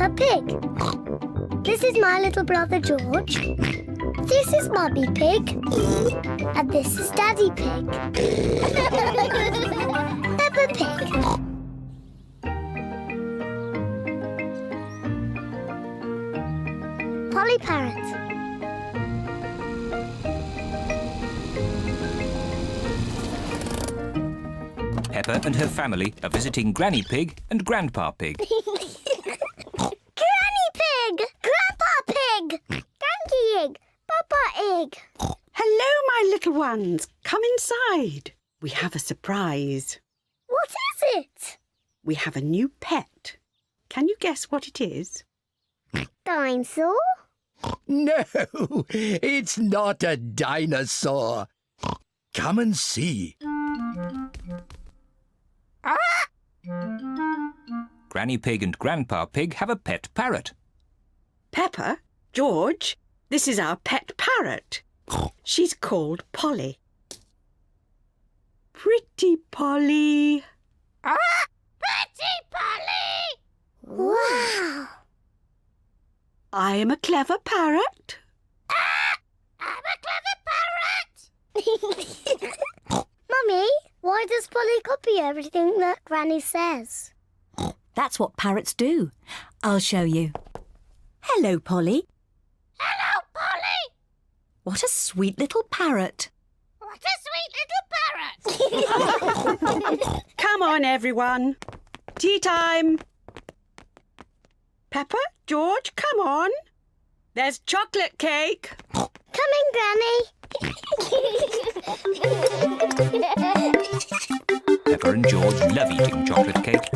Peppa Pig. This is my little brother George. This is Mummy Pig. And this is Daddy Pig. Peppa Pig. Polly Parrot. Peppa and her family are visiting Granny Pig and Grandpa Pig. Granny Pig! Grandpa Pig! Granky Egg! Papa Egg! Hello, my little ones. Come inside. We have a surprise. What is it? We have a new pet. Can you guess what it is? Dinosaur? No, it's not a dinosaur. Come and see. Granny Pig and Grandpa Pig have a pet parrot. Peppa, George, this is our pet parrot. She's called Polly. Pretty Polly. Pretty Polly! Wow! I am a clever parrot. I'm a clever parrot! Mummy, why does Polly copy everything that Granny says? That's what parrots do. I'll show you. Hello, Polly. Hello, Polly! What a sweet little parrot. What a sweet little parrot! Come on, everyone. Tea time. Peppa, George, come on. There's chocolate cake. Coming, Granny! Peppa and George love eating chocolate cake,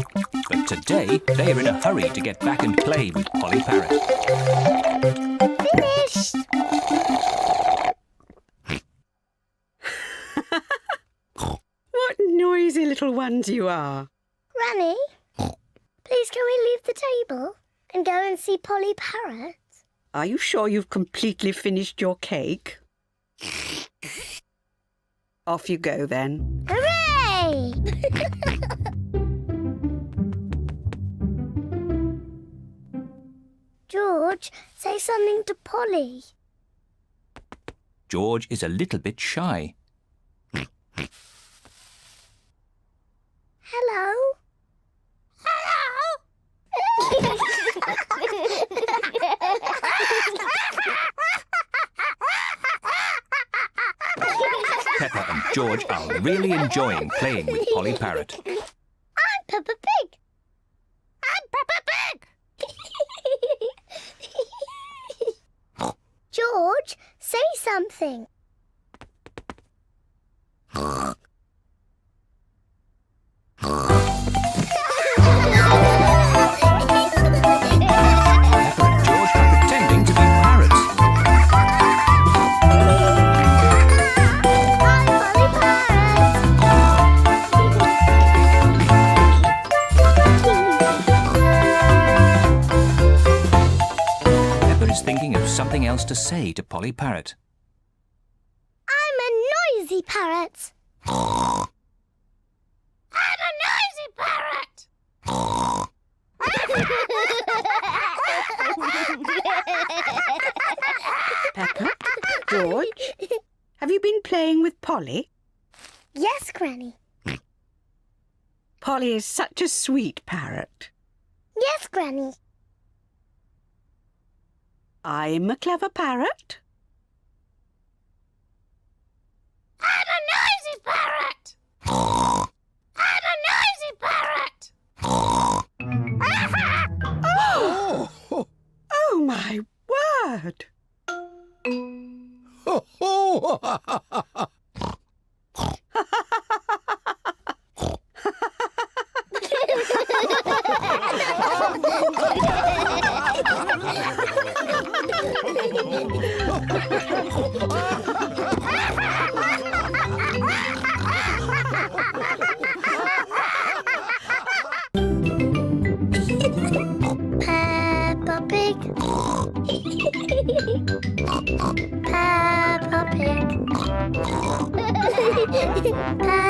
but today they're in a hurry to get back and play with Polly Parrot. Finished! What noisy little ones you are. Granny, please can we leave the table and go and see Polly Parrot? Are you sure you've completely finished your cake? Off you go then. Hooray! George, say something to Polly. George is a little bit shy. Hello? Hello? Peppa and George are really enjoying playing with Polly Parrot. I'm Peppa Pig. I'm Peppa Pig. George, say something. Peppa and George are pretending to be parrots. I'm Polly Parrot. Peppa is thinking of something else to say to Polly Parrot. I'm a noisy parrot. I'm a noisy parrot. Peppa, George, have you been playing with Polly? Yes, Granny. Polly is such a sweet parrot. Yes, Granny. I'm a clever parrot. I'm a noisy parrot. I'm a noisy parrot. Oh, Oh, my word! ho, ho. Peppa Pig. Peppa Pig. Peppa